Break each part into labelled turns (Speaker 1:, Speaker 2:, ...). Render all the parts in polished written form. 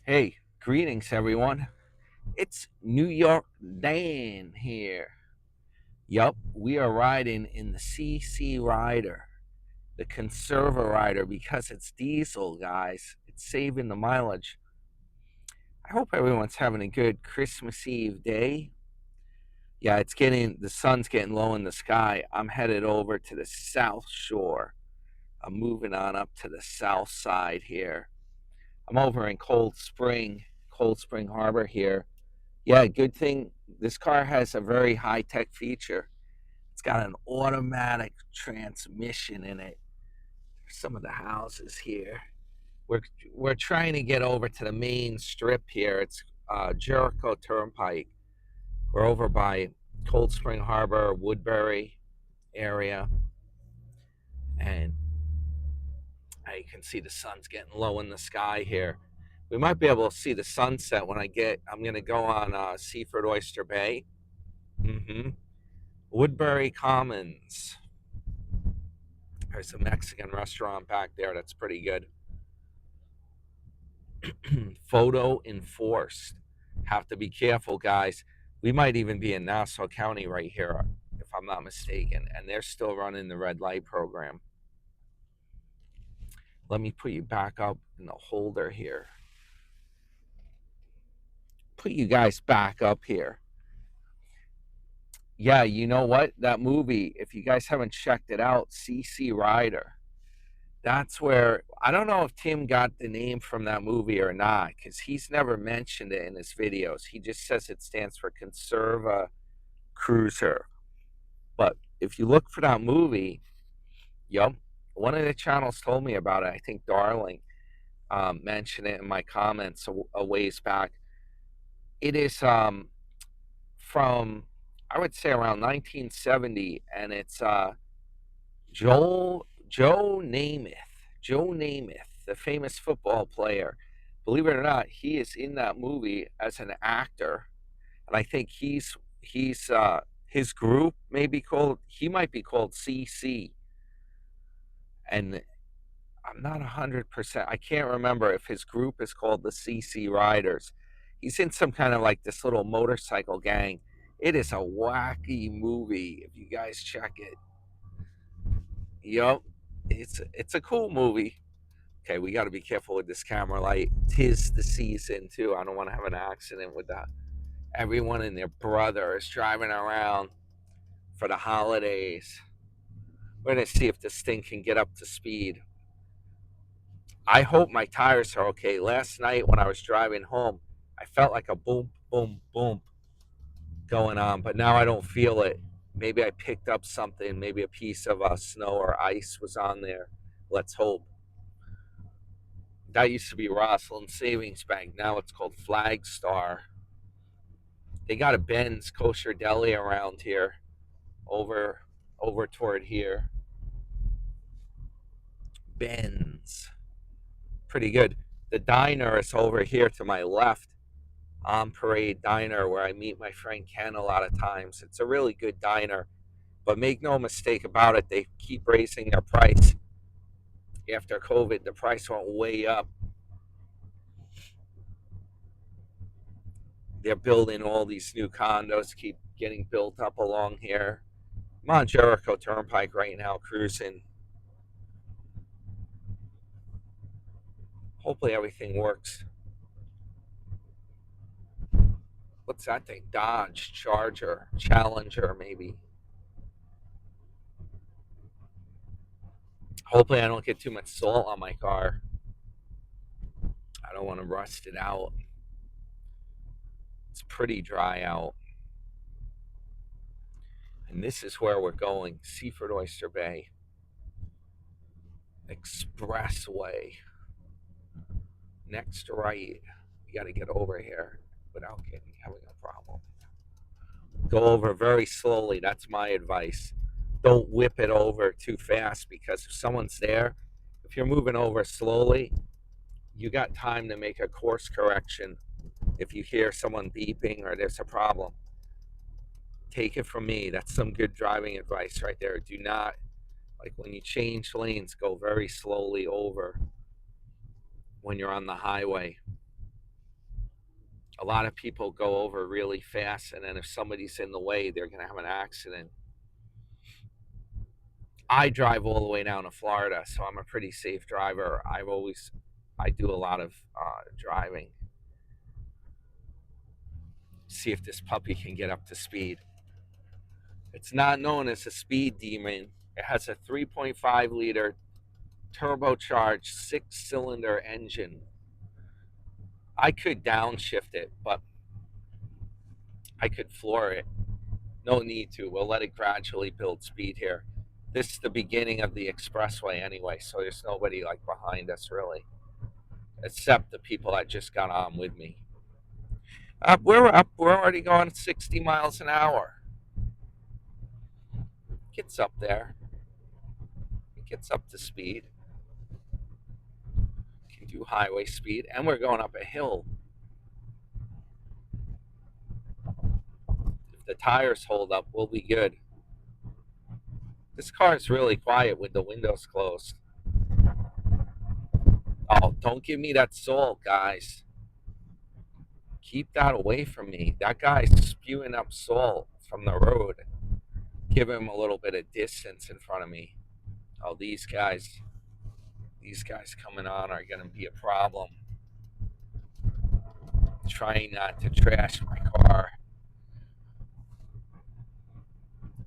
Speaker 1: Hey, greetings everyone. It's New York Dan here. Yup, we are riding in the CC Rider, the Conserva Rider, because it's diesel, guys. It's saving the mileage. I hope everyone's having a good Christmas Eve day. Yeah, the sun's getting low in the sky. I'm headed over to the South Shore. I'm moving on up to the south side here. I'm over in Cold Spring Harbor here. Yeah, good thing this car has a very high tech feature. It's got an automatic transmission in it. Some of the houses here. We're we're trying to get over to the main strip here. It's Jericho Turnpike. We're over by Cold Spring Harbor, Woodbury area, and you can see the sun's getting low in the sky here. We might be able to see the sunset when I'm going to go on Seaford Oyster Bay. Mm-hmm. Woodbury Commons. There's a Mexican restaurant back there that's pretty good. Photo enforced. Have to be careful, guys. We might even be in Nassau County right here, if I'm not mistaken, and they're still running the red light program. Let me put you back up in the holder here. Put you guys back up here. Yeah, you know what? That movie, if you guys haven't checked it out, CC Rider. That's where I don't know if Tim got the name from that movie or not, because he's never mentioned it in his videos. He just says it stands for Conserva Cruiser. But if you look for that movie, yep, one of the channels told me about it. I think Darling mentioned it in my comments a ways back. It is from, I would say, around 1970, and it's Joe Namath. Joe Namath, the famous football player. Believe it or not, he is in that movie as an actor, and I think his group he might be called CC, and I'm not 100%. I can't remember if his group is called the CC Riders. He's in some kind of like this little motorcycle gang. It is a wacky movie if you guys check it. Yup, it's a cool movie. Okay, we got to be careful with this camera light. 'Tis the season too. I don't want to have an accident with that. Everyone and their brother is driving around for the holidays. We're gonna see if this thing can get up to speed. I hope my tires are okay. Last night when I was driving home, I felt like a boom, boom, boom going on, but now I don't feel it. Maybe I picked up something. Maybe a piece of snow or ice was on there. Let's hope. That used to be Roslyn Savings Bank. Now it's called Flagstar. They got a Ben's Kosher Deli around here, over toward here. Ben's, pretty good. The diner is over here to my left, on Parade Diner, where I meet my friend Ken a lot of times. It's a really good diner, but make no mistake about it, they keep raising their price. After COVID, the price went way up. They're building all these new condos, keep getting built up along here. I'm on Jericho Turnpike right now, cruising. Hopefully everything works. What's that thing? Dodge Charger, Challenger, maybe. Hopefully I don't get too much salt on my car. I don't want to rust it out. It's pretty dry out. And this is where we're going, Seaford Oyster Bay Expressway. Next right. You got to get over here without having a problem. Go over very slowly. That's my advice. Don't whip it over too fast, because if someone's there, if you're moving over slowly, you got time to make a course correction. If you hear someone beeping or there's a problem, take it from me. That's some good driving advice right there. Do not, like when you change lanes, go very slowly over when you're on the highway. A lot of people go over really fast, and then if somebody's in the way, they're going to have an accident. I drive all the way down to Florida, so I'm a pretty safe driver. I do a lot of driving. See if this puppy can get up to speed. It's not known as a speed demon. It has a 3.5 liter turbocharged 6-cylinder engine. I could downshift it, but I could floor it. No need to. We'll let it gradually build speed here. This is the beginning of the expressway anyway, so there's nobody like behind us really, except the people that just got on with me. We're up. We're already going 60 miles an hour. Gets up there. It gets up to speed. Can do highway speed, and we're going up a hill. If the tires hold up, we'll be good. This car is really quiet with the windows closed. Oh, don't give me that salt, guys. Keep that away from me. That guy's spewing up salt from the road. Give him a little bit of distance in front of me. Oh, these guys coming on are going to be a problem. Trying not to trash my car.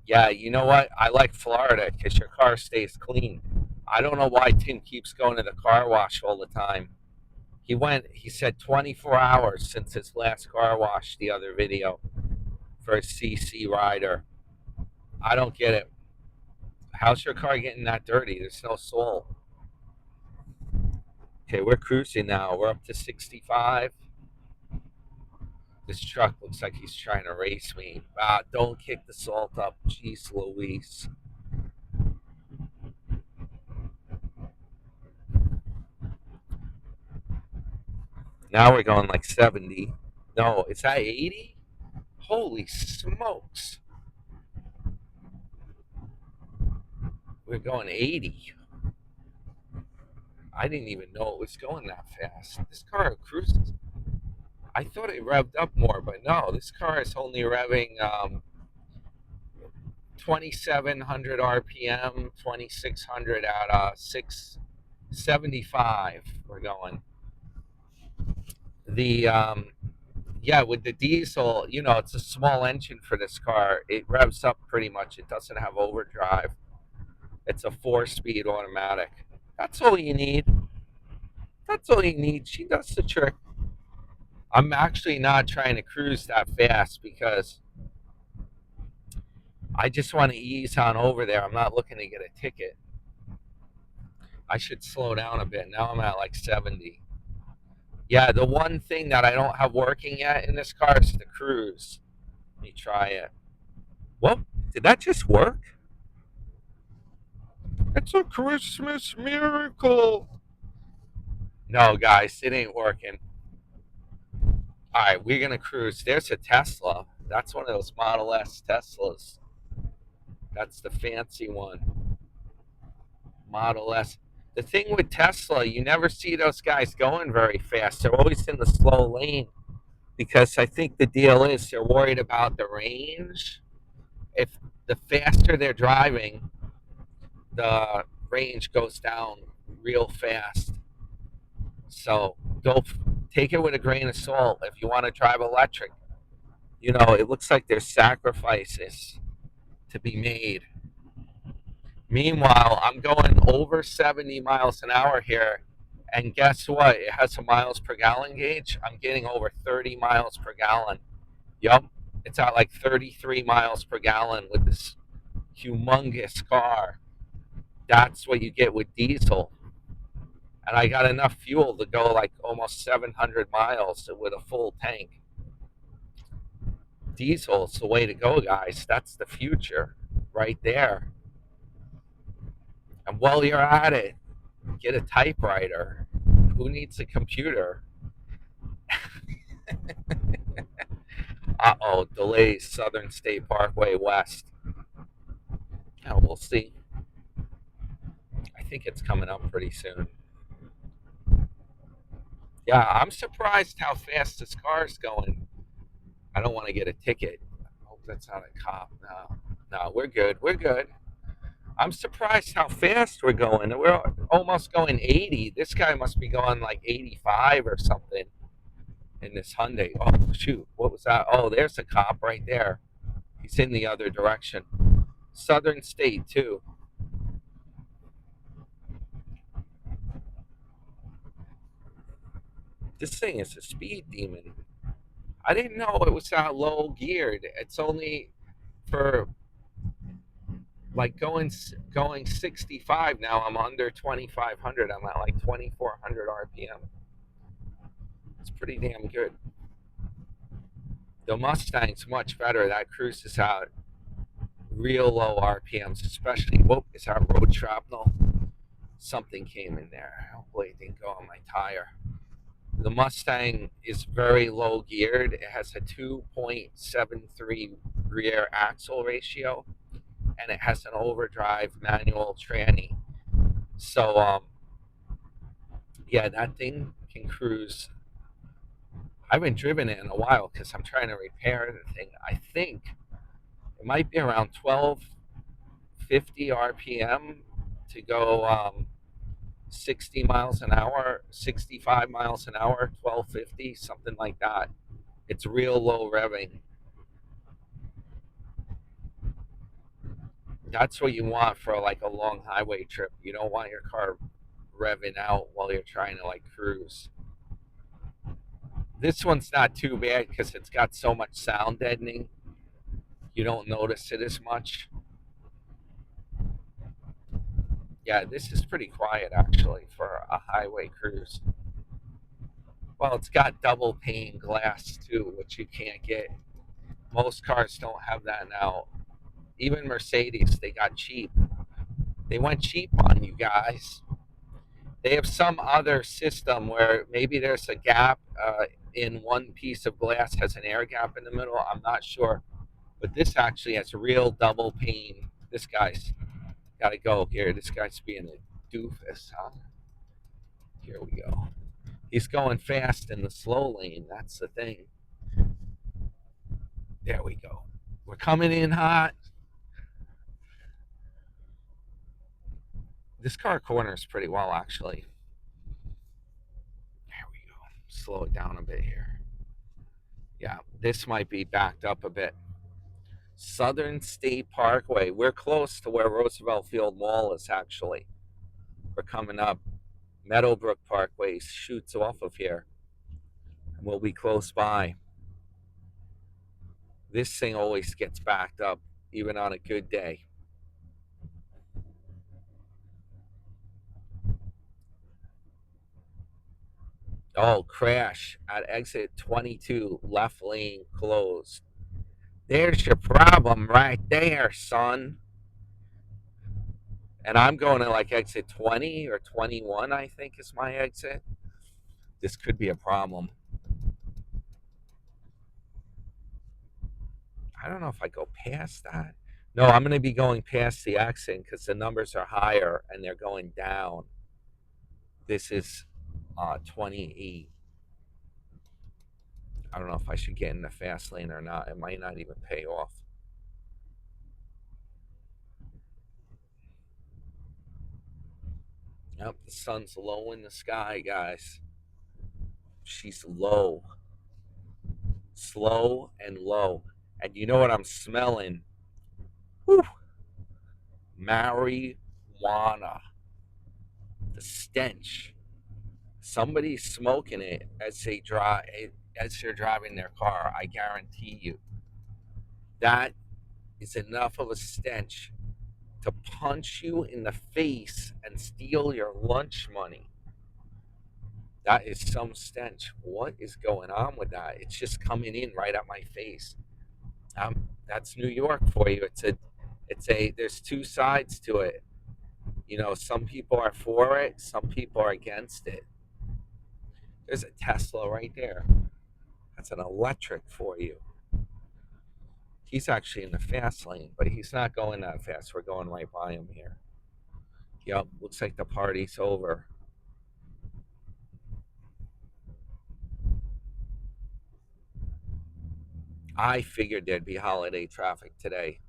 Speaker 1: Yeah, you know what? I like Florida because your car stays clean. I don't know why Tim keeps going to the car wash all the time. He said 24 hours since his last car wash, the other video, for a CC rider. I don't get it. How's your car getting that dirty? There's no salt. Okay, we're cruising now. We're up to 65. This truck looks like he's trying to race me. Don't kick the salt up. Jeez Louise. Now we're going like 70. No, is that 80? Holy smokes. We're going 80. I didn't even know it was going that fast. This car cruises. I thought it revved up more, but no, this car is only revving 2,700 RPM, 2,600 at 675. We're going. Yeah, with the diesel, it's a small engine for this car. It revs up pretty much. It doesn't have overdrive. It's a 4-speed automatic. That's all you need. That's all you need. She does the trick. I'm actually not trying to cruise that fast because I just want to ease on over there. I'm not looking to get a ticket. I should slow down a bit. Now I'm at like 70. Yeah, the one thing that I don't have working yet in this car is the cruise. Let me try it. Well, did that just work? It's a Christmas miracle. No, guys, it ain't working. All right, we're going to cruise. There's a Tesla. That's one of those Model S Teslas. That's the fancy one. Model S. The thing with Tesla, you never see those guys going very fast. They're always in the slow lane because I think the deal is they're worried about the range. If the faster they're driving, the range goes down real fast. So take it with a grain of salt if you want to drive electric. It looks like there's sacrifices to be made. Meanwhile, I'm going over 70 miles an hour here, and guess what? It has a miles per gallon gauge. I'm getting over 30 miles per gallon. Yup, it's at like 33 miles per gallon with this humongous car. That's what you get with diesel. And I got enough fuel to go like almost 700 miles with a full tank. Diesel is the way to go, guys. That's the future right there. And while you're at it, get a typewriter. Who needs a computer? Uh-oh, delays Southern State Parkway West. Yeah, we'll see. I think it's coming up pretty soon. Yeah, I'm surprised how fast this car is going. I don't want to get a ticket. I hope that's not a cop. No, no, we're good. We're good. I'm surprised how fast we're going. We're almost going 80. This guy must be going like 85 or something in this Hyundai. Oh, shoot. What was that? Oh, there's a cop right there. He's in the other direction. Southern state, too. This thing is a speed demon. I didn't know it was that low geared. It's only for like going 65 now. I'm under 2500. I'm at like 2400 RPM. It's pretty damn good. The Mustang's much better. That cruises out real low RPMs, especially. Whoa, is that road shrapnel? Something came in there. Hopefully it didn't go on my tire. The Mustang is very low geared. It has a 2.73 rear axle ratio, and it has an overdrive manual tranny. So, yeah, that thing can cruise. I haven't driven it in a while because I'm trying to repair the thing. I think it might be around 1250 RPM to go 60 miles an hour, 65 miles an hour, 1250, something like that. It's real low revving. That's what you want for like a long highway trip. You don't want your car revving out while you're trying to like cruise. This one's not too bad because it's got so much sound deadening. You don't notice it as much. Yeah, this is pretty quiet actually for a highway cruise. Well, it's got double pane glass too, which you can't get. Most cars don't have that now. Even Mercedes, they got cheap. They went cheap on you guys. They have some other system where maybe there's a gap in one piece of glass has an air gap in the middle. I'm not sure, but this actually has real double pane. This guy's got to go here. This guy's being a doofus, huh? Here we go. He's going fast in the slow lane. That's the thing. There we go. We're coming in hot. This car corners pretty well, actually. There we go. Slow it down a bit here. Yeah, this might be backed up a bit. Southern State Parkway. We're close to where Roosevelt Field Mall is, actually. We're coming up. Meadowbrook Parkway shoots off of here. And we'll be close by. This thing always gets backed up, even on a good day. Oh, crash at exit 22, left lane closed. There's your problem right there, son. And I'm going to like exit 20 or 21, I think is my exit. This could be a problem. I don't know if I go past that. No, I'm going to be going past the exit because the numbers are higher and they're going down. This is 28. I don't know if I should get in the fast lane or not. It might not even pay off. Yep, the sun's low in the sky, guys. She's low, slow and low. And you know what I'm smelling? Whew. Marijuana. The stench. Somebody's smoking it as they're driving their car. I guarantee you. That is enough of a stench to punch you in the face and steal your lunch money. That is some stench. What is going on with that? It's just coming in right at my face. That's New York for you. There's two sides to it. You know, some people are for it, some people are against it. There's a Tesla right there. That's an electric for you. He's actually in the fast lane, but he's not going that fast. We're going right by him here. Yep, looks like the party's over. I figured there'd be holiday traffic today.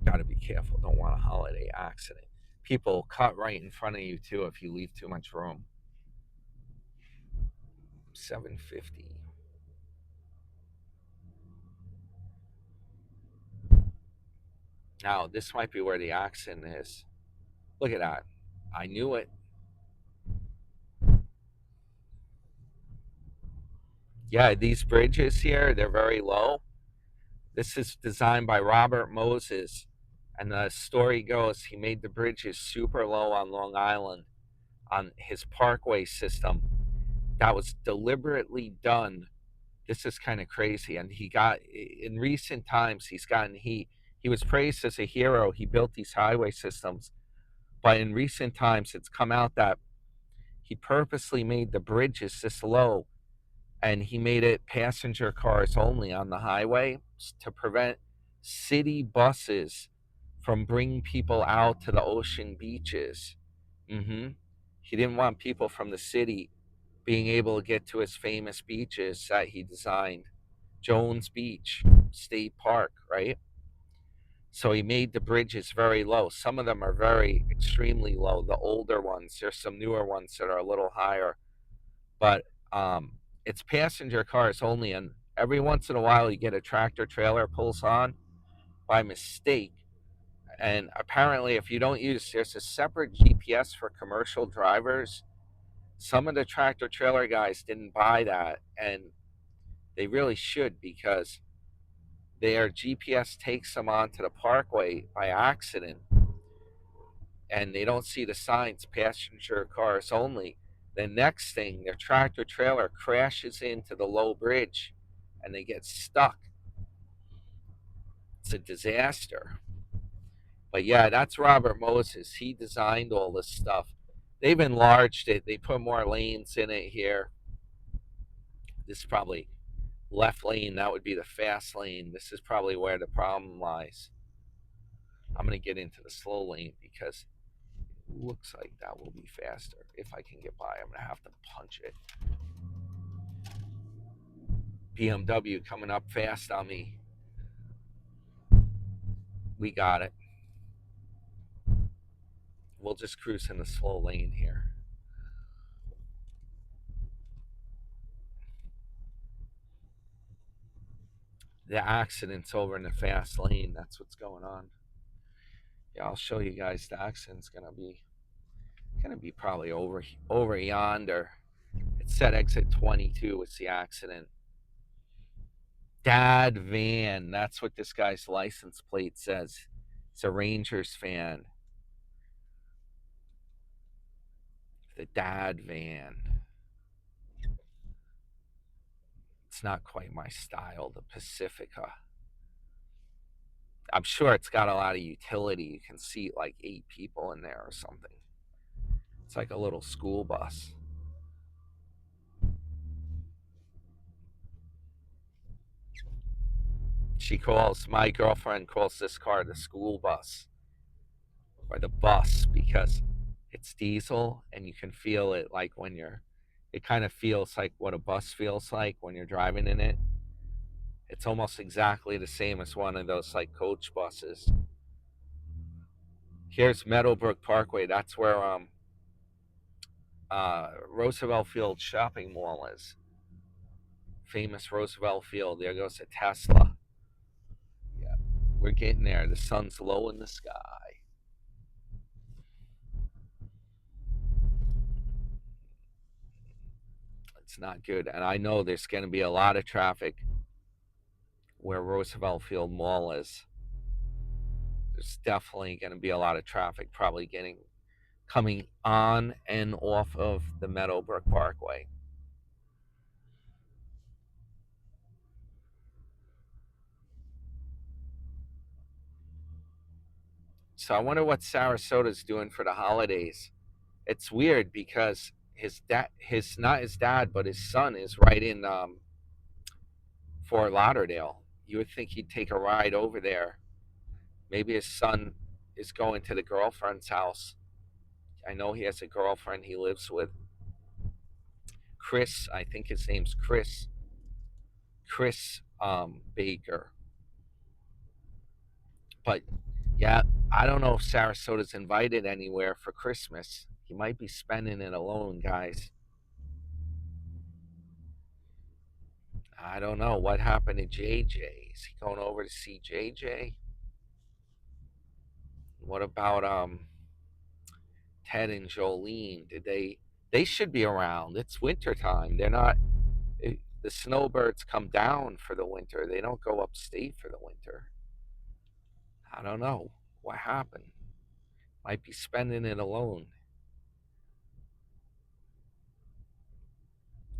Speaker 1: Got to be careful. Don't want a holiday accident. People cut right in front of you too if you leave too much room. 750. Now, this might be where the accident is. Look at that. I knew it. Yeah, these bridges here, they're very low. This is designed by Robert Moses. And the story goes he made the bridges super low on Long Island on his parkway system. That was deliberately done. This is kind of crazy. And he got, in recent times, he was praised as a hero. He built these highway systems. But in recent times, it's come out that he purposely made the bridges this low and he made it passenger cars only on the highway to prevent city buses from bringing people out to the ocean beaches. He didn't want people from the city being able to get to his famous beaches that he designed. Jones Beach State Park, right? So he made the bridges very low. Some of them are very extremely low. The older ones, there's some newer ones that are a little higher, but it's passenger cars only. And every once in a while, you get a tractor trailer pulls on by mistake. And apparently, if you don't use, there's a separate GPS for commercial drivers. Some of the tractor trailer guys didn't buy that, and they really should because their GPS takes them onto the parkway by accident, and they don't see the signs passenger cars only. The next thing, their tractor trailer crashes into the low bridge and they get stuck. It's a disaster. But yeah, that's Robert Moses. He designed all this stuff. They've enlarged it, they put more lanes in it here. This is probably left lane. That would be the fast lane. This is probably where the problem lies. I'm going to get into the slow lane because looks like that will be faster. If I can get by, I'm gonna have to punch it. BMW coming up fast on me. We got it. We'll just cruise in the slow lane here. The accident's over in the fast lane. That's what's going on. Yeah, I'll show you guys. The accident's gonna be probably over yonder. It said exit 22 was the accident. Dad van. That's what this guy's license plate says. It's a Rangers fan. The dad van. It's not quite my style, the Pacifica. I'm sure it's got a lot of utility. You can seat like 8 people in there or something. It's like a little school bus. My girlfriend calls this car the school bus or the bus because it's diesel and you can feel it like it kind of feels like what a bus feels like when you're driving in it. It's almost exactly the same as one of those like coach buses. Here's Meadowbrook Parkway. That's where Roosevelt Field shopping mall is. Famous Roosevelt Field. There goes a Tesla. Yeah, we're getting there. The sun's low in the sky. It's not good. And I know there's going to be a lot of traffic where Roosevelt Field Mall is. There's definitely going to be a lot of traffic probably coming on and off of the Meadowbrook Parkway. So I wonder what Sarasota's doing for the holidays. It's weird because not his dad, but his son is right in Fort Lauderdale. You would think he'd take a ride over there Maybe his son is going to the girlfriend's house. I know he has a girlfriend he lives with. Chris, I think his name's Chris. Chris Baker. But yeah, I don't know if Sarasota's invited anywhere for Christmas. He might be spending it alone, guys. I don't know what happened to JJ. Is he going over to see JJ? What about Ted and Jolene? Did they? They should be around. It's winter time. They're not. The snowbirds come down for the winter. They don't go upstate for the winter. I don't know what happened. Might be spending it alone.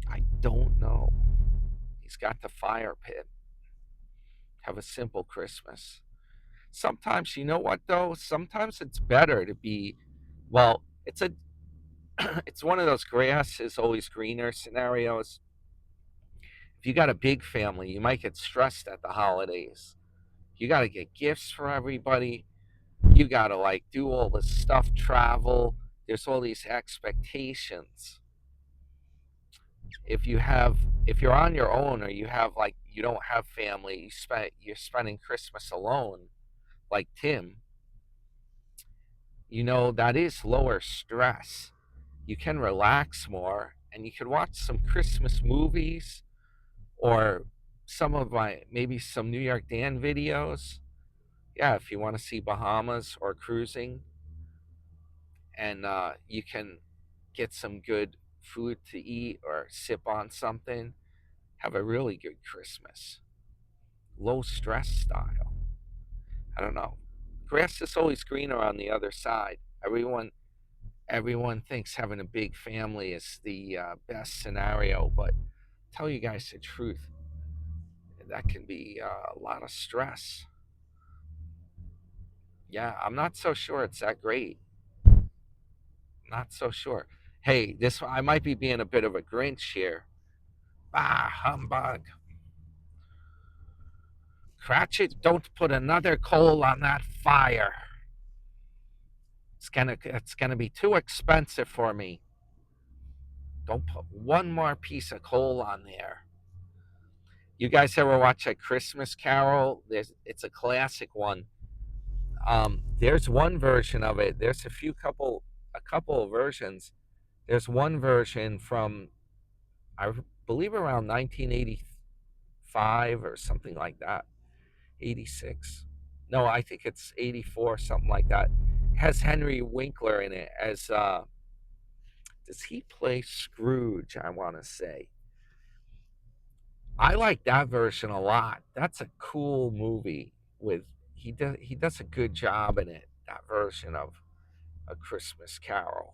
Speaker 1: I don't know. He's got the fire pit. Have a simple Christmas. Sometimes, you know what though? Sometimes it's better to be, well, it's one of those grass is always greener scenarios. If you got a big family, you might get stressed at the holidays. You got to get gifts for everybody. You got to like do all this stuff, travel. There's all these expectations. If you have, if you're on your own or you have like, you don't have family, you're spending Christmas alone, like Tim, that is lower stress. You can relax more and you can watch some Christmas movies or some of my, maybe some New York Dan videos. Yeah, if you want to see Bahamas or cruising, and you can get some good food to eat or sip on something, have a really good Christmas. Low stress style. I don't know. Grass is always greener on the other side. Everyone thinks having a big family is the best scenario, but tell you guys the truth, that can be a lot of stress. Yeah, I'm not so sure it's that great. Not so sure. Hey, this I might be being a bit of a Grinch here. Ah, humbug. Cratchit, don't put another coal on that fire. It's gonna be too expensive for me. Don't put one more piece of coal on there. You guys ever watch a Christmas Carol? It's a classic one. There's one version of it. There's a couple of versions. There's one version from, I believe, around 1985 or something like that. 86. No, I think it's 84, something like that. It has Henry Winkler in it as does he play Scrooge, I want to say. I like that version a lot. That's a cool movie with he does a good job in it. That version of A Christmas Carol.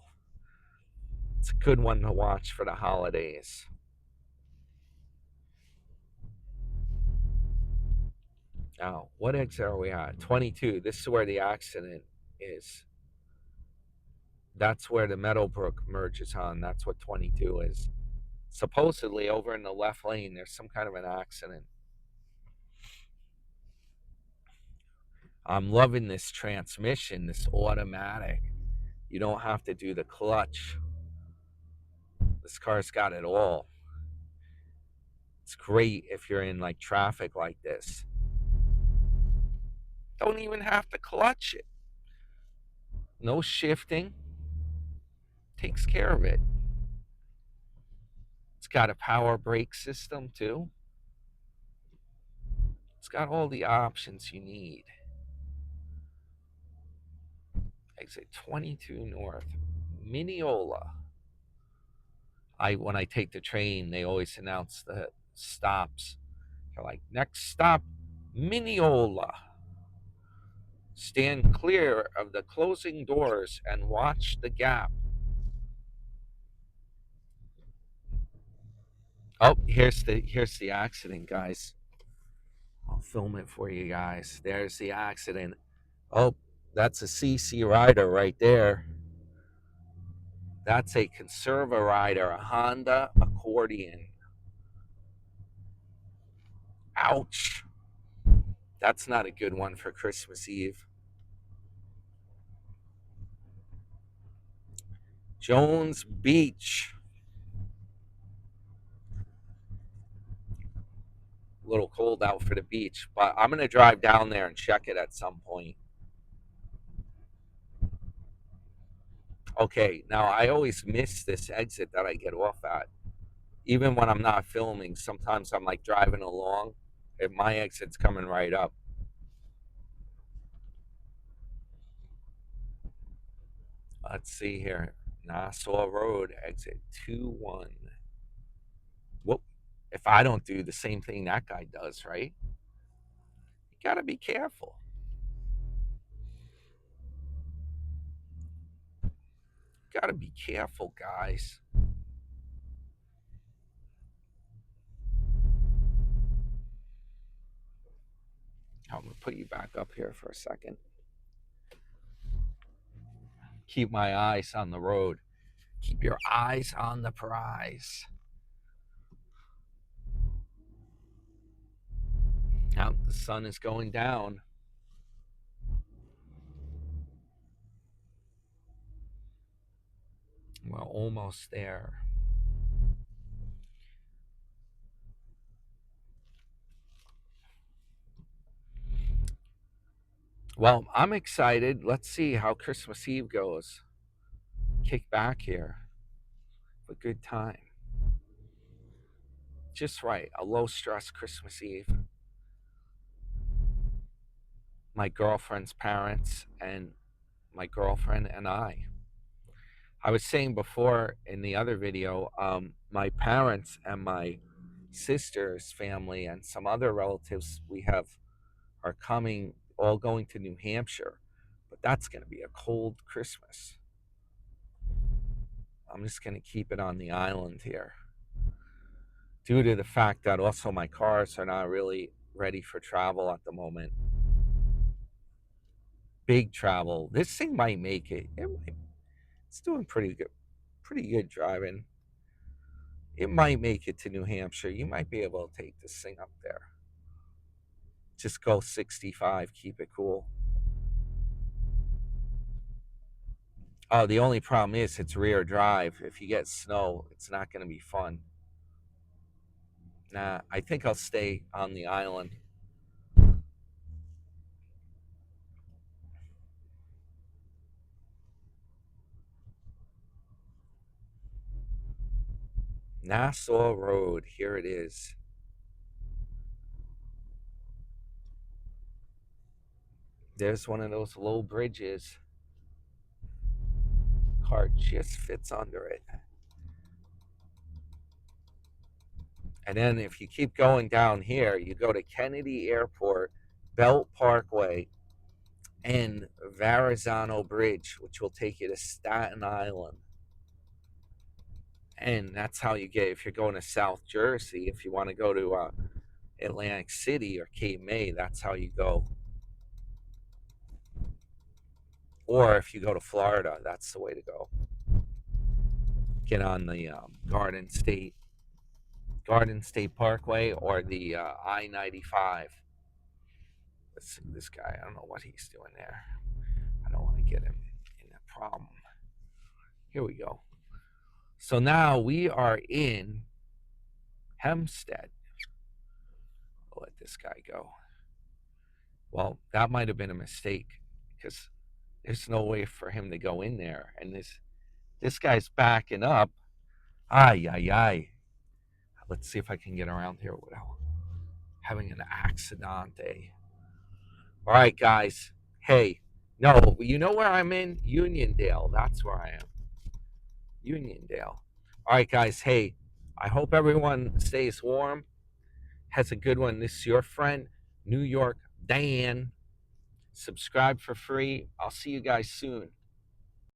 Speaker 1: It's a good one to watch for the holidays. Now, what exit are we at? 22. This is where the accident is. That's where the Meadowbrook merges on. That's what 22 is. Supposedly, over in the left lane, there's some kind of an accident. I'm loving this transmission, this automatic. You don't have to do the clutch. This car's got it all. It's great if you're in like traffic like this. Don't even have to clutch it. No shifting. Takes care of it. It's got a power brake system too. It's got all the options you need. Exit 22 North, Mineola. When I take the train, they always announce the stops. They're like, next stop, Mineola. Stand clear of the closing doors and watch the gap. Oh, here's the accident, guys. I'll film it for you guys. There's the accident. Oh, that's a CC rider right there. That's a Conserva rider, a Honda accordion. Ouch. That's not a good one for Christmas Eve. Jones Beach. A little cold out for the beach, but I'm going to drive down there and check it at some point. Okay, now I always miss this exit that I get off at. Even when I'm not filming, sometimes I'm like driving along and my exit's coming right up. Let's see here. Nassau Road, exit 21. Whoop. If I don't do the same thing that guy does, right? You gotta be careful. Gotta be careful, guys. I'm gonna put you back up here for a second. Keep my eyes on the road. Keep your eyes on the prize. Now the sun is going down. We're almost there. Well, I'm excited. Let's see how Christmas Eve goes. Kick back here. A good time. Just right. A low stress Christmas Eve. My girlfriend's parents and my girlfriend and I. I was saying before in the other video, my parents and my sister's family and some other relatives we have are coming, all going to New Hampshire. But that's going to be a cold Christmas. I'm just going to keep it on the island here. Due to the fact that also my cars are not really ready for travel at the moment. Big travel. This thing might make it. It's doing pretty good driving. It might make it to New Hampshire. You might be able to take this thing up there. Just go 65, keep it cool. Oh, the only problem is it's rear drive. If you get snow, it's not going to be fun. Nah, I think I'll stay on the island. Nassau Road, here it is. There's one of those low bridges. Car just fits under it. And then if you keep going down here, you go to Kennedy Airport, Belt Parkway, and Verrazano Bridge, which will take you to Staten Island. And that's how you get, if you're going to South Jersey, if you want to go to Atlantic City or Cape May, that's how you go. Or if you go to Florida, that's the way to go. Get on the Garden State Parkway or the I-95. Let's see this guy. I don't know what he's doing there. I don't want to get him in a problem. Here we go. So now we are in Hempstead. I'll let this guy go. Well, that might have been a mistake because there's no way for him to go in there. And this guy's backing up. Ay, ay, ay. Let's see if I can get around here without having an accident. All right, guys. Hey, no, you know where I'm in? Uniondale. That's where I am. Uniondale. All right, guys. Hey, I hope everyone stays warm, has a good one. This is your friend, New York Dan. Subscribe for free. I'll see you guys soon.